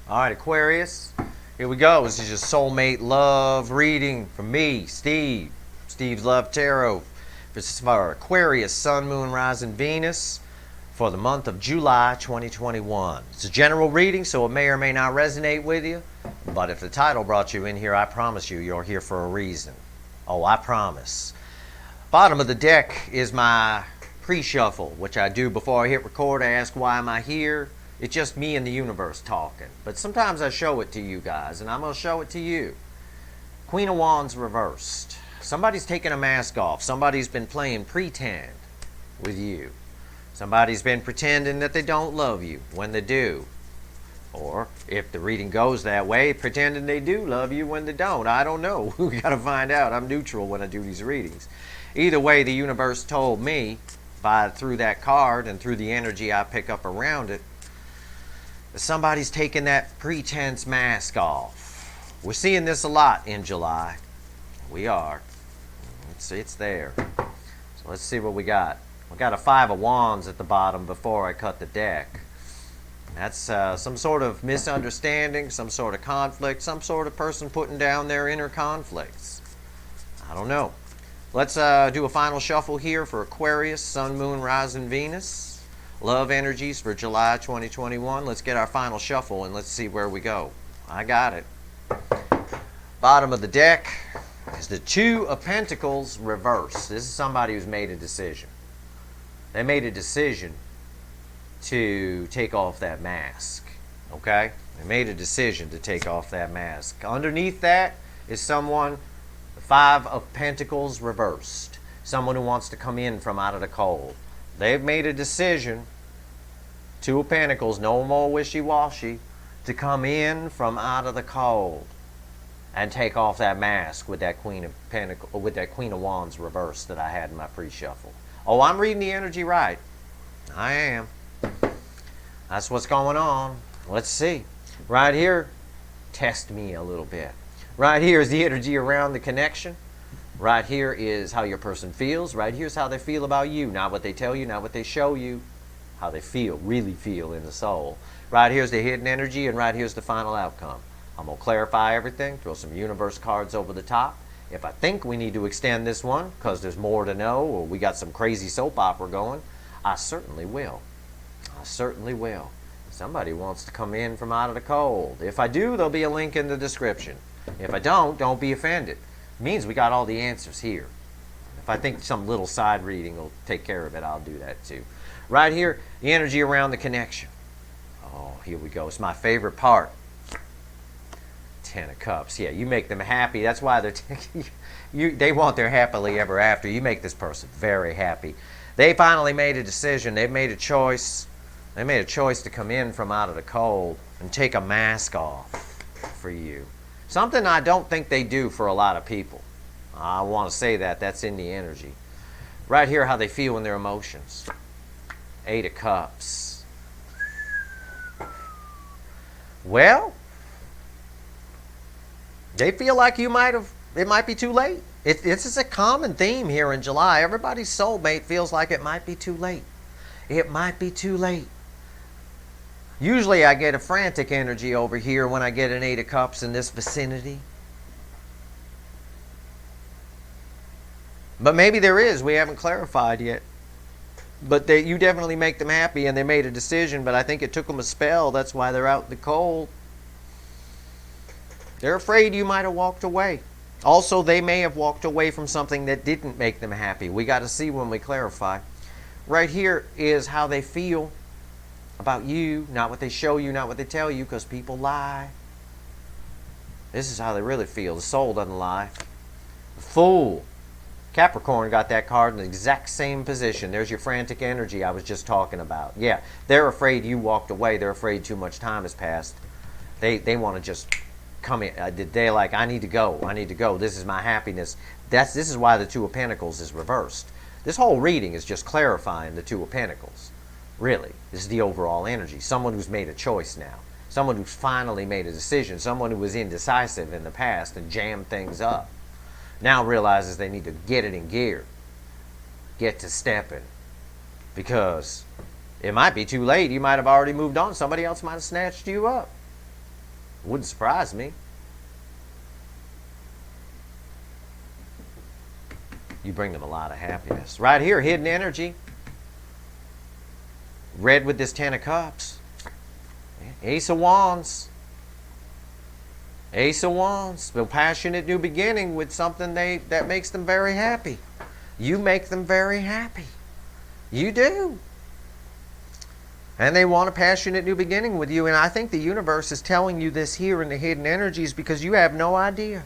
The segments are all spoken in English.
All right, Aquarius, here we go. This is your soulmate love reading from me, Steve. Steve's Love Tarot. This is for Aquarius, Sun, Moon, Rising, Venus for the month of July 2021. It's a general reading, so it may or may not resonate with you. But if the title brought you in here, I promise you, you're here for a reason. Oh, I promise. Bottom of the deck is my pre-shuffle, which I do before I hit record. I ask, why am I here? It's just me and the universe talking. But sometimes I show it to you guys, and I'm going to show it to you. Queen of Wands reversed. Somebody's taking a mask off. Somebody's been playing pretend with you. Somebody's been pretending that they don't love you when they do. Or, if the reading goes that way, pretending they do love you when they don't. I don't know. We got to find out. I'm neutral when I do these readings. Either way, the universe told me, through that card and through the energy I pick up around it, somebody's taking that pretense mask off. We're seeing this a lot in July. We are. It's there. So let's see what we got. We got a Five of Wands at the bottom before I cut the deck. That's some sort of misunderstanding, some sort of conflict, some sort of person putting down their inner conflicts. I don't know. Let's do a final shuffle here for Aquarius, Sun, Moon, Rising, Venus. Love energies for July 2021. Let's get our final shuffle and let's see where we go. I got it. Bottom of the deck is the Two of Pentacles reversed. This is somebody who's made a decision. They made a decision to take off that mask. Okay? They made a decision to take off that mask. Underneath that is someone, the Five of Pentacles reversed. Someone who wants to come in from out of the cold. They've made a decision, Two of Pentacles, no more wishy-washy, to come in from out of the cold and take off that mask with that Queen of Pentacles, with that Queen of Wands reversed that I had in my pre-shuffle. Oh, I'm reading the energy right. I am. That's what's going on. Let's see. Right here, test me a little bit. Right here is the energy around the connection. Right here is how your person feels. Right here is how they feel about you. Not what they tell you, not what they show you. How they feel, really feel in the soul. Right here is the hidden energy, and right here is the final outcome. I'm going to clarify everything, throw some universe cards over the top. If I think we need to extend this one because there's more to know, or we got some crazy soap opera going, I certainly will. I certainly will. Somebody wants to come in from out of the cold. If I do, there'll be a link in the description. If I don't be offended. It means we got all the answers here. If I think some little side reading will take care of it, I'll do that too. Right here, the energy around the connection. Oh, here we go. It's my favorite part. Ten of Cups. Yeah, you make them happy. That's why they want their happily ever after. You make this person very happy. They finally made a decision. They've made a choice. They made a choice to come in from out of the cold and take a mask off for you. Something I don't think they do for a lot of people. I want to say that. That's in the energy. Right here, how they feel in their emotions. Eight of Cups. Well, they feel like it might be too late. This is a common theme here in July. Everybody's soulmate feels like it might be too late. It might be too late. Usually I get a frantic energy over here when I get an Eight of Cups in this vicinity. But maybe there is. We haven't clarified yet. But you definitely make them happy, and they made a decision, but I think it took them a spell. That's why they're out in the cold. They're afraid you might have walked away. Also, they may have walked away from something that didn't make them happy. We got to see when we clarify. Right here is how they feel about you, not what they show you, not what they tell you, because people lie. This is how they really feel. The soul doesn't lie. The Fool. Capricorn got that card in the exact same position. There's your frantic energy I was just talking about. Yeah, they're afraid you walked away. They're afraid too much time has passed. They want to just come in. They're like, I need to go. I need to go. This is my happiness. This is why the Two of Pentacles is reversed. This whole reading is just clarifying the Two of Pentacles. Really, this is the overall energy. Someone who's made a choice now. Someone who's finally made a decision. Someone who was indecisive in the past and jammed things up. Now realizes they need to get it in gear. Get to stepping. Because it might be too late. You might have already moved on. Somebody else might have snatched you up. Wouldn't surprise me. You bring them a lot of happiness. Right here, hidden energy. Red with this Ten of Cups. Ace of Wands. Ace of Wands. A passionate new beginning with something that makes them very happy. You make them very happy. You do. And they want a passionate new beginning with you. And I think the universe is telling you this here in the hidden energies because you have no idea.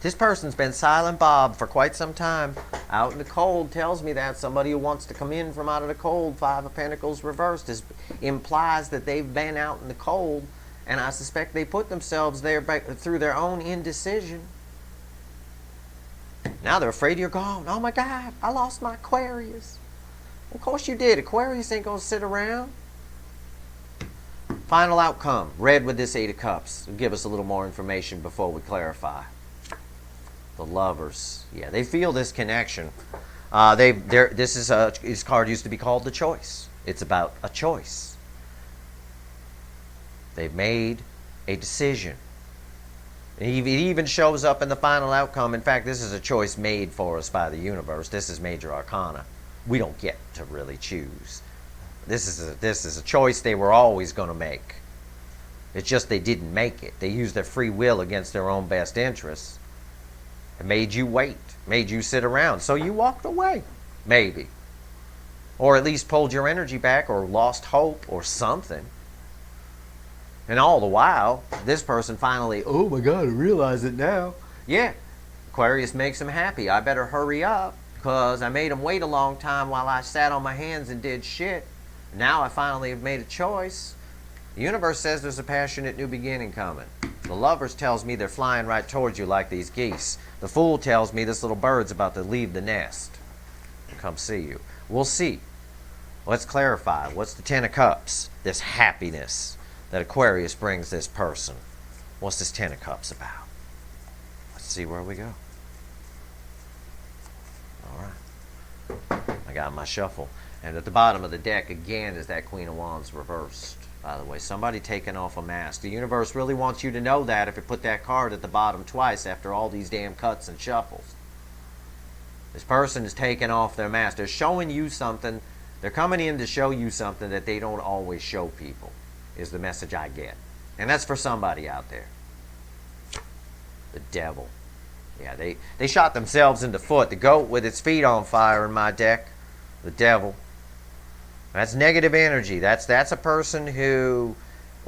This person's been silent Bob for quite some time. Out in the cold tells me that. Somebody who wants to come in from out of the cold, Five of Pentacles reversed, implies that they've been out in the cold. And I suspect they put themselves there through their own indecision. Now they're afraid you're gone. Oh my God, I lost my Aquarius. Of course you did. Aquarius ain't going to sit around. Final outcome. Red with this Eight of Cups. It'll give us a little more information before we clarify. The Lovers. Yeah, they feel this connection. This card used to be called the Choice. It's about a choice. They've made a decision. It even shows up in the final outcome. In fact, this is a choice made for us by the universe. This is major arcana. We don't get to really choose. This is a choice they were always going to make. It's just they didn't make it. They used their free will against their own best interests. It made you wait, made you sit around. So you walked away, maybe. Or at least pulled your energy back or lost hope or something. And all the while, this person finally, oh my God, I realize it now. Yeah, Aquarius makes them happy. I better hurry up because I made them wait a long time while I sat on my hands and did shit. Now I finally have made a choice. The universe says there's a passionate new beginning coming. The Lovers tells me they're flying right towards you like these geese. The Fool tells me this little bird's about to leave the nest and come see you. We'll see. Let's clarify. What's the Ten of Cups? This happiness that Aquarius brings this person. What's this Ten of Cups about? Let's see where we go. All right. I got my shuffle. And at the bottom of the deck, again, is that Queen of Wands reversed. By the way, somebody taking off a mask. The universe really wants you to know that if it put that card at the bottom twice after all these damn cuts and shuffles. This person is taking off their mask. They're showing you something. They're coming in to show you something that they don't always show people, is the message I get. And that's for somebody out there. The Devil. Yeah, they shot themselves in the foot. The goat with its feet on fire in my deck. The Devil. That's negative energy. That's a person who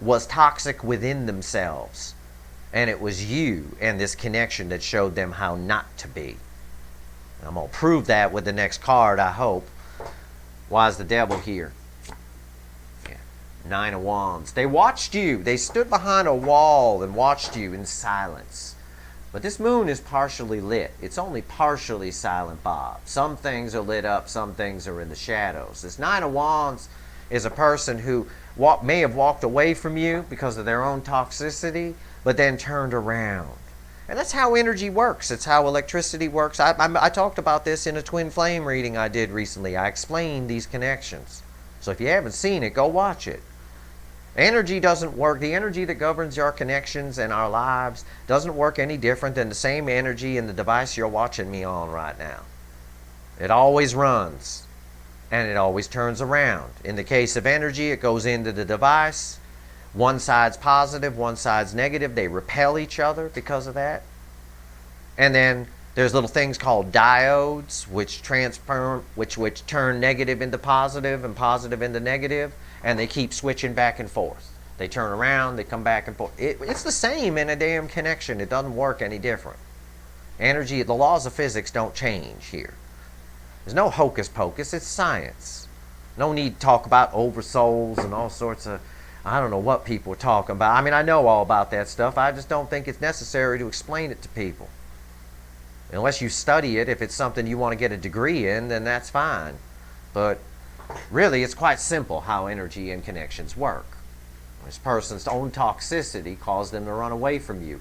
was toxic within themselves. And it was you and this connection that showed them how not to be. And I'm going to prove that with the next card, I hope. Why is the Devil here? Yeah. Nine of Wands. They watched you. They stood behind a wall and watched you in silence. But this moon is partially lit. It's only partially silent Bob. Some things are lit up, some things are in the shadows. This Nine of Wands is a person who may have walked away from you because of their own toxicity, but then turned around. And that's how energy works. It's how electricity works. I talked about this in a twin flame reading I did recently. I explained these connections. So if you haven't seen it, go watch it. Energy doesn't work. The energy that governs our connections and our lives doesn't work any different than the same energy in the device you're watching me on right now. It always runs, and it always turns around. In the case of energy, it goes into the device. One side's positive, one side's negative. They repel each other because of that. And then there's little things called diodes, which turn negative into positive and positive into negative. And they keep switching back and forth. They turn around, they come back and forth. It's the same in a damn connection. It doesn't work any different. Energy, the laws of physics don't change here. There's no hocus pocus. It's science. No need to talk about oversouls and all sorts of, I don't know what people are talking about. I mean, I know all about that stuff. I just don't think it's necessary to explain it to people. Unless you study it, if it's something you want to get a degree in, then that's fine. But really, it's quite simple how energy and connections work. This person's own toxicity caused them to run away from you.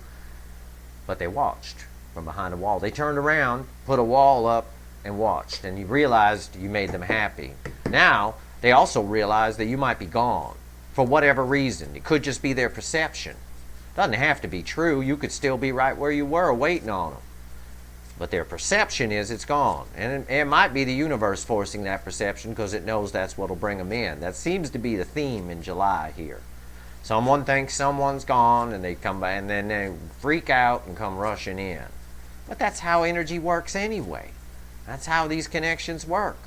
But they watched from behind a wall. They turned around, put a wall up, and watched. And you realized you made them happy. Now, they also realize that you might be gone for whatever reason. It could just be their perception. Doesn't have to be true. You could still be right where you were waiting on them. But their perception is it's gone. And it might be the universe forcing that perception because it knows that's what will bring them in. That seems to be the theme in July here. Someone thinks someone's gone and they come by and then they freak out and come rushing in. But that's how energy works anyway. That's how these connections work.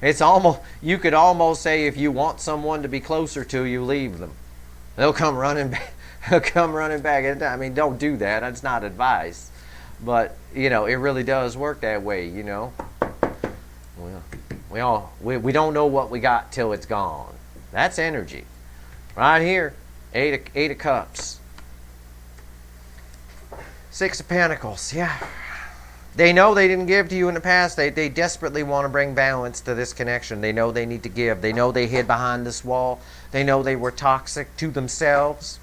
It's almost, you could almost say if you want someone to be closer to you, leave them. They'll come running back. They'll come running back. I mean, don't do that. That's not advice. But, you know, it really does work that way, you know. We don't know what we got till it's gone. That's energy. Right here, Eight of Cups. Six of Pentacles, yeah. They know they didn't give to you in the past. They desperately want to bring balance to this connection. They know they need to give. They know they hid behind this wall. They know they were toxic to themselves.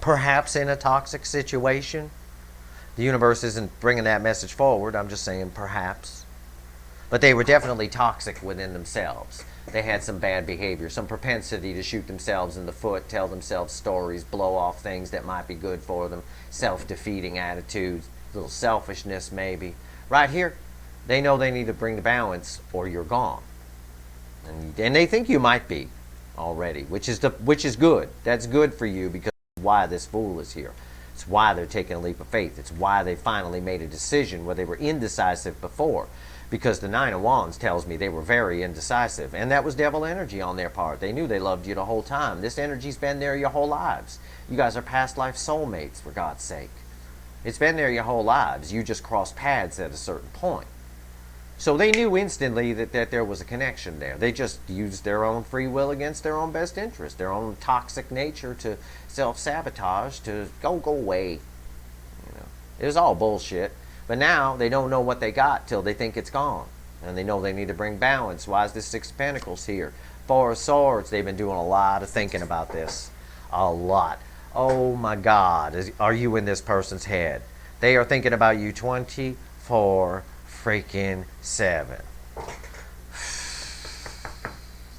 Perhaps in a toxic situation. The universe isn't bringing that message forward. I'm just saying perhaps. But they were definitely toxic within themselves. They had some bad behavior, some propensity to shoot themselves in the foot, tell themselves stories, blow off things that might be good for them, self-defeating attitudes, a little selfishness maybe. Right here, they know they need to bring the balance or you're gone. And they think you might be already, which is good. That's good for you because that's why this Fool is here. It's why they're taking a leap of faith. It's why they finally made a decision where they were indecisive before. Because the Nine of Wands tells me they were very indecisive. And that was devil energy on their part. They knew they loved you the whole time. This energy's been there your whole lives. You guys are past life soulmates, for God's sake. It's been there your whole lives. You just crossed paths at a certain point. So they knew instantly that there was a connection there. They just used their own free will against their own best interest, their own toxic nature to self-sabotage, to go away. You know, it was all bullshit. But now they don't know what they got till they think it's gone. And they know they need to bring balance. Why is this Six of Pentacles here? Four of Swords. They've been doing a lot of thinking about this. A lot. Oh my God. Are you in this person's head? They are thinking about you 24 freaking 7.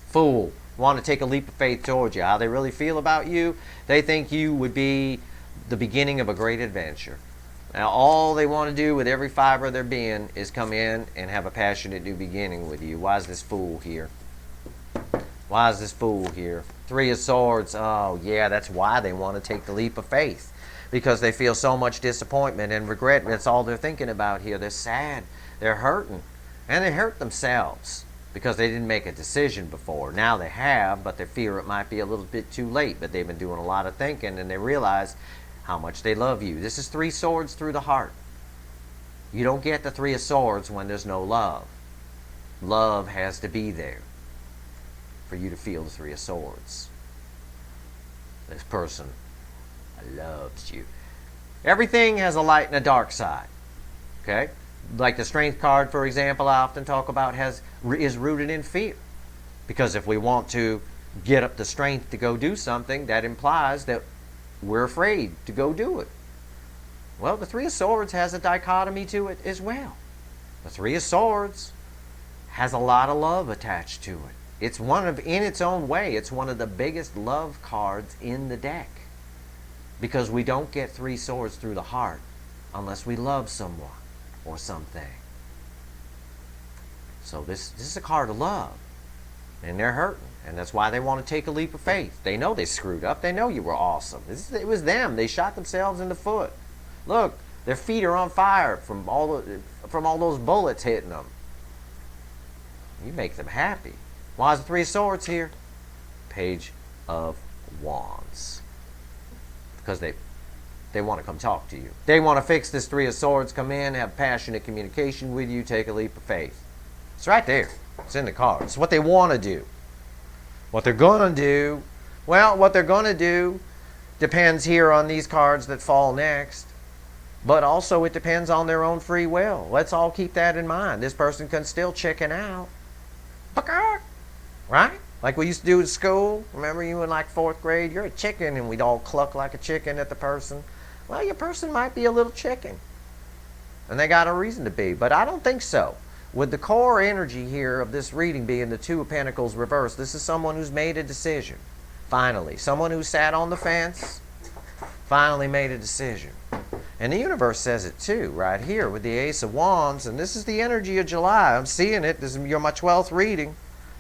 Fool. Want to take a leap of faith towards you. How they really feel about you? They think you would be the beginning of a great adventure. Now, all they want to do with every fiber of their being is come in and have a passionate new beginning with you. Why is this Fool here? Why is this Fool here? Three of Swords. Oh, yeah, that's why they want to take the leap of faith. Because they feel so much disappointment and regret. That's all they're thinking about here. They're sad. They're hurting. And they hurt themselves because they didn't make a decision before. Now they have, but they fear it might be a little bit too late. But they've been doing a lot of thinking, and they realize how much they love you. This is Three Swords through the heart. You don't get the Three of Swords when there's no love. Love has to be there for you to feel the Three of Swords. This person loves you. Everything has a light and a dark side. Okay? Like the Strength card, for example, I often talk about is rooted in fear. Because if we want to get up the strength to go do something, that implies that we're afraid to go do it. Well, the Three of Swords has a dichotomy to it as well. The Three of Swords has a lot of love attached to it. It's in its own way, it's one of the biggest love cards in the deck. Because we don't get Three Swords through the heart unless we love someone or something. So this is a card of love. And they're hurting. And that's why they want to take a leap of faith. They know they screwed up. They know you were awesome. It was them. They shot themselves in the foot. Look, their feet are on fire from all those bullets hitting them. You make them happy. Why is the Three of Swords here? Page of Wands. Because they want to come talk to you. They want to fix this Three of Swords, come in, have passionate communication with you, take a leap of faith. It's right there. It's in the cards. It's what they want to do. What they're going to do, well, what they're going to do depends here on these cards that fall next. But also it depends on their own free will. Let's all keep that in mind. This person can still chicken out. Right? Like we used to do at school. Remember you in like 4th grade? You're a chicken, and we'd all cluck like a chicken at the person. Well, your person might be a little chicken. And they got a reason to be. But I don't think so. With the core energy here of this reading being the Two of Pentacles reversed, this is someone who's made a decision. Finally. Someone who sat on the fence finally made a decision. And the universe says it too, right here with the Ace of Wands. And this is the energy of July. I'm seeing it. This is my 12th reading.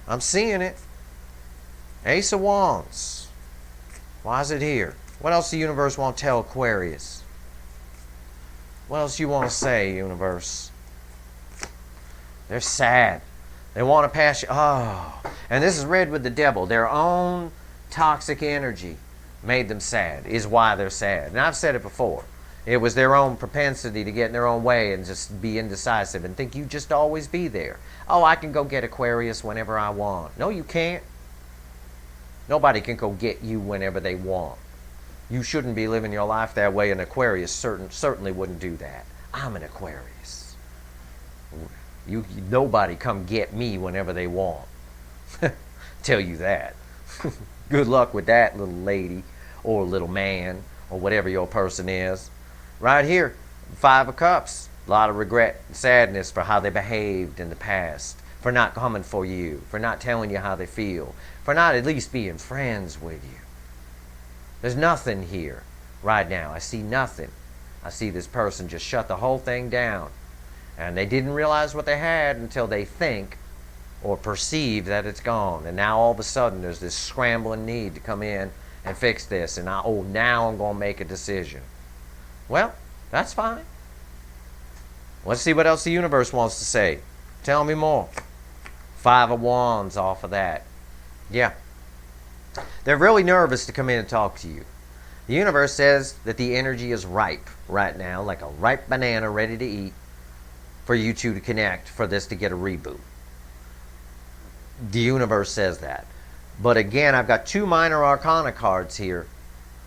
I'm seeing it. Ace of Wands. Why is it here? What else the universe won't tell Aquarius? What else you want to say, universe? They're sad. They want to pass you. Oh. And this is read with the devil. Their own toxic energy made them sad, is why they're sad. And I've said it before. It was their own propensity to get in their own way and just be indecisive and think you just always be there. Oh, I can go get Aquarius whenever I want. No, you can't. Nobody can go get you whenever they want. You shouldn't be living your life that way, and Aquarius certainly wouldn't do that. I'm an Aquarius. Nobody come get me whenever they want. Tell you that. Good luck with that, little lady or little man or whatever your person is. Right here, 5 of Cups. A lot of regret and sadness for how they behaved in the past, for not coming for you, for not telling you how they feel, for not at least being friends with you. There's nothing here right now. I see nothing. I see this person just shut the whole thing down. And they didn't realize what they had until they think or perceive that it's gone. And now all of a sudden there's this scrambling need to come in and fix this. And now I'm going to make a decision. Well, that's fine. Let's see what else the universe wants to say. Tell me more. 5 of Wands off of that. Yeah. They're really nervous to come in and talk to you. The universe says that the energy is ripe right now, like a ripe banana ready to eat, for you two to connect, for this to get a reboot. The universe says that. But again, I've got 2 minor arcana cards here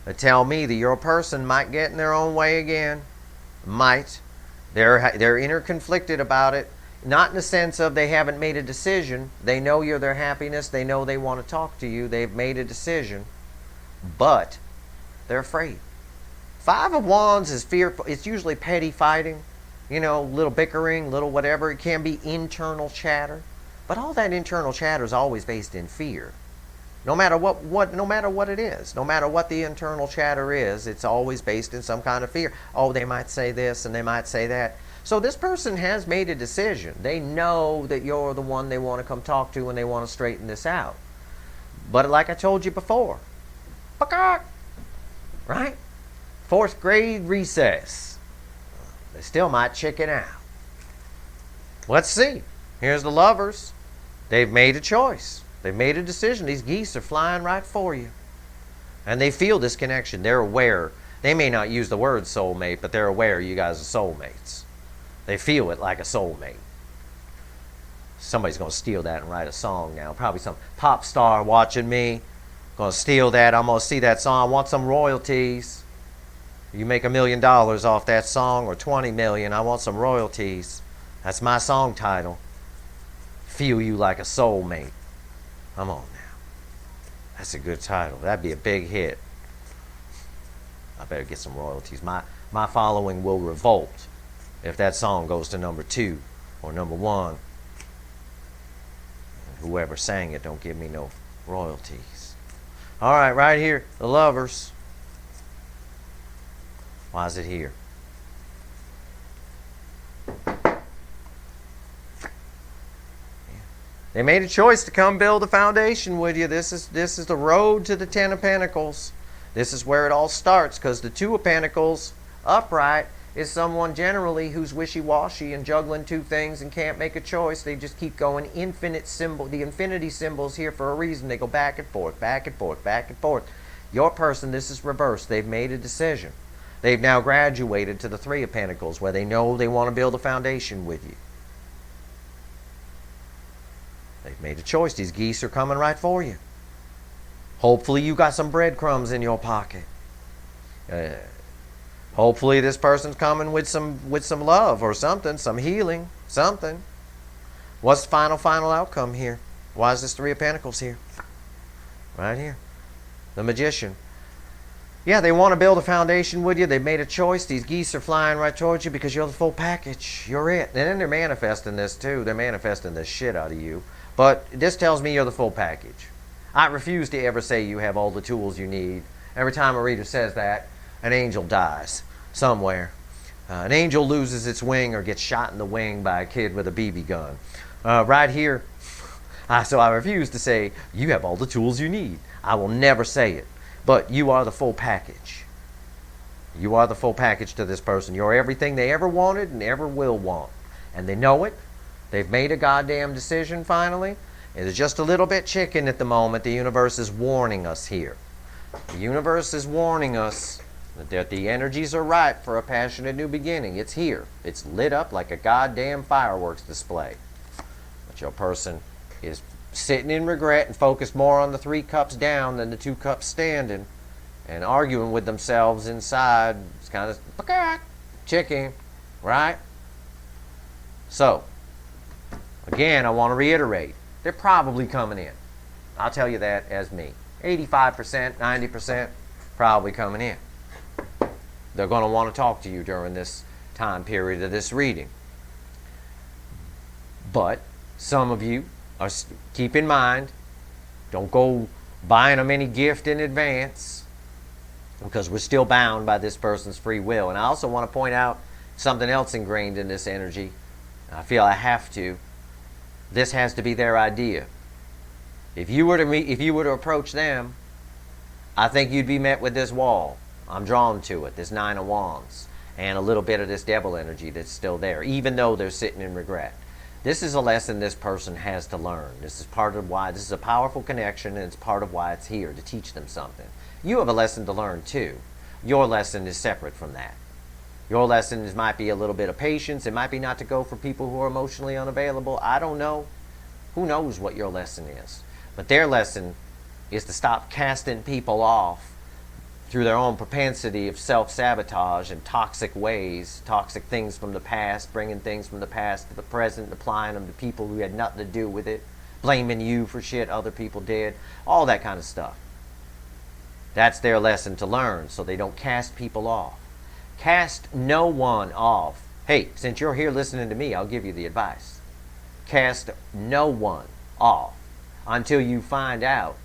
that tell me that your person might get in their own way again. Might. They're interconflicted about it. Not in the sense of they haven't made a decision. They know you're their happiness. They know they want to talk to you. They've made a decision. But they're afraid. 5 of Wands is fearful. It's usually petty fighting. You know, little bickering, little whatever. It can be internal chatter. But all that internal chatter is always based in fear. No matter no matter what it is, no matter what the internal chatter is, it's always based in some kind of fear. Oh, they might say this and they might say that. So this person has made a decision. They know that you're the one they want to come talk to and they want to straighten this out. But like I told you before, right? 4th grade recess. They still might chicken out. Let's see. Here's the Lovers. They've made a choice. They've made a decision. These geese are flying right for you. And they feel this connection. They're aware. They may not use the word soulmate, but they're aware you guys are soulmates. They feel it like a soulmate. Somebody's going to steal that and write a song now. Probably some pop star watching me. Going to steal that. I'm going to see that song. I want some royalties. You make $1 million off that song, or 20 million. I want some royalties. That's my song title. Feel you like a soulmate. Come on now. That's a good title. That'd be a big hit. I better get some royalties. My following will revolt if that song goes to number 2 or number 1. And whoever sang it don't give me no royalties. All right, right here, the Lovers. Why is it here? They made a choice to come build a foundation with you. This is the road to the 10 of Pentacles. This is where it all starts, because the 2 of Pentacles upright is someone generally who's wishy-washy and juggling 2 things and can't make a choice. They just keep going infinite symbol. The infinity symbol's here for a reason. They go back and forth, back and forth, back and forth. Your person, this is reversed. They've made a decision. They've now graduated to the 3 of Pentacles, where they know they want to build a foundation with you. They've made a choice. These geese are coming right for you. Hopefully you got some breadcrumbs in your pocket. Hopefully this person's coming with some love or something, some healing, something. What's the final outcome here? Why is this 3 of Pentacles here? Right here. The Magician. Yeah, they want to build a foundation with you. They've made a choice. These geese are flying right towards you because you're the full package. You're it. And then they're manifesting this too. They're manifesting the shit out of you. But this tells me you're the full package. I refuse to ever say you have all the tools you need. Every time a reader says that, an angel dies somewhere. An angel loses its wing or gets shot in the wing by a kid with a BB gun. Right here, so I refuse to say you have all the tools you need. I will never say it. But you are the full package. You are the full package to this person. You're everything they ever wanted and ever will want. And they know it. They've made a goddamn decision finally. It is just a little bit chicken at the moment. The universe is warning us here. The universe is warning us that the energies are ripe for a passionate new beginning. It's here. It's lit up like a goddamn fireworks display. But your person is sitting in regret and focused more on the 3 cups down than the 2 cups standing, and arguing with themselves inside. It's kind of chicken, right? So, again, I want to reiterate, they're probably coming in. I'll tell you that as me. 85%, 90% probably coming in. They're going to want to talk to you during this time period of this reading. But some of you are, keep in mind, don't go buying them any gift in advance, because we're still bound by this person's free will. And I also want to point out something else ingrained in this energy. I feel I have to. This has to be their idea. If you were to approach them, I think you'd be met with this wall. I'm drawn to it, this 9 of Wands, and a little bit of this devil energy that's still there, even though they're sitting in regret. This is a lesson this person has to learn. This is part of why this is a powerful connection, and it's part of why it's here, to teach them something. You have a lesson to learn too. Your lesson is separate from that. Your lesson might be a little bit of patience. It might be not to go for people who are emotionally unavailable. I don't know. Who knows what your lesson is? But their lesson is to stop casting people off through their own propensity of self-sabotage and toxic ways, toxic things from the past, bringing things from the past to the present, applying them to people who had nothing to do with it, blaming you for shit other people did, all that kind of stuff. That's their lesson to learn, so they don't cast people off. Cast no one off. Hey, since you're here listening to me, I'll give you the advice. Cast no one off until you find out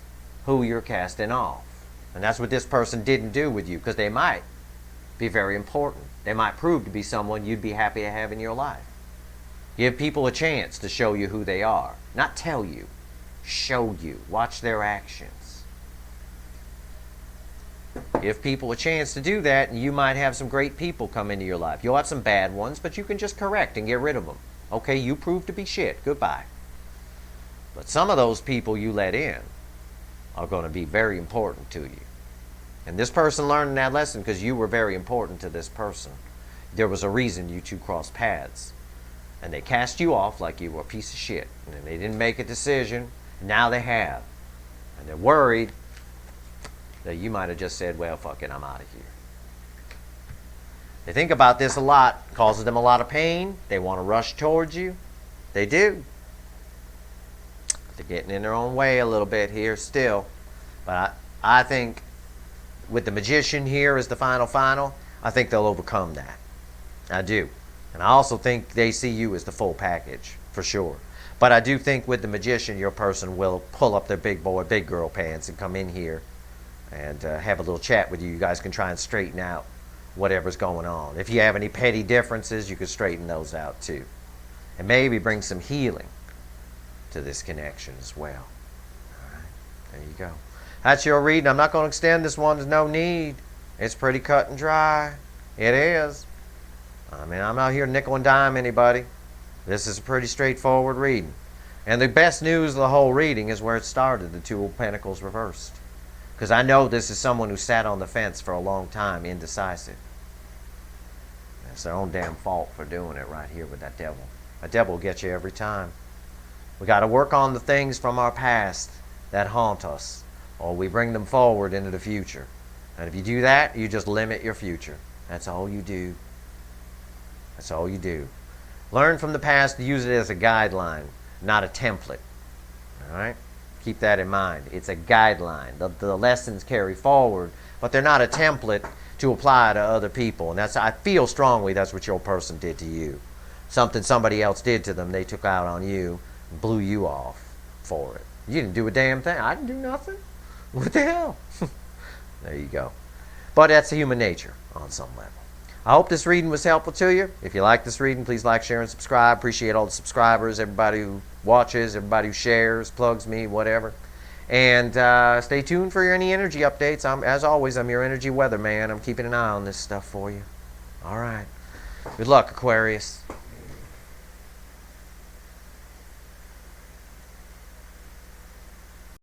who you're casting off. And that's what this person didn't do with you, because they might be very important. They might prove to be someone you'd be happy to have in your life. Give people a chance to show you who they are. Not tell you. Show you. Watch their actions. Give people a chance to do that, and you might have some great people come into your life. You'll have some bad ones, but you can just correct and get rid of them. Okay, you proved to be shit. Goodbye. But some of those people you let in are going to be very important to you. And this person learned that lesson because you were very important to this person. There was a reason you two crossed paths. And they cast you off like you were a piece of shit. And they didn't make a decision. Now they have. And they're worried that you might have just said, well, fuck it, I'm out of here. They think about this a lot. It causes them a lot of pain. They want to rush towards you. They do. They're getting in their own way a little bit here still. But I think with the Magician here as the final, I think they'll overcome that. I do. And I also think they see you as the full package, for sure. But I do think with the Magician, your person will pull up their big boy, big girl pants and come in here and have a little chat with you. You guys can try and straighten out whatever's going on. If you have any petty differences, you can straighten those out too. And maybe bring some healing to this connection as well. All right, there you go. That's your reading. I'm not going to extend this one. There's no need. It's pretty cut and dry. It is. I mean, I'm not here to nickel and dime anybody. This is a pretty straightforward reading. And the best news of the whole reading is where it started, the Two of Pentacles reversed. Because I know this is someone who sat on the fence for a long time, indecisive. It's their own damn fault for doing it right here with that devil. That devil will get you every time. We got to work on the things from our past that haunt us, or we bring them forward into the future. And if you do that, you just limit your future. That's all you do. That's all you do. Learn from the past to use it as a guideline, not a template. All right? Keep that in mind. It's a guideline. The lessons carry forward, but they're not a template to apply to other people. And that's, I feel strongly that's what your person did to you. Something somebody else did to them, they took out on you, blew you off for it. You didn't do a damn thing. I didn't do nothing. What the hell? There you go. But that's human nature on some level. I hope this reading was helpful to you. If you like this reading, please like, share, and subscribe. Appreciate all the subscribers, everybody who watches, everybody who shares, plugs me, whatever. And stay tuned for any energy updates. As always, I'm your energy weatherman. I'm keeping an eye on this stuff for you. All right. Good luck, Aquarius.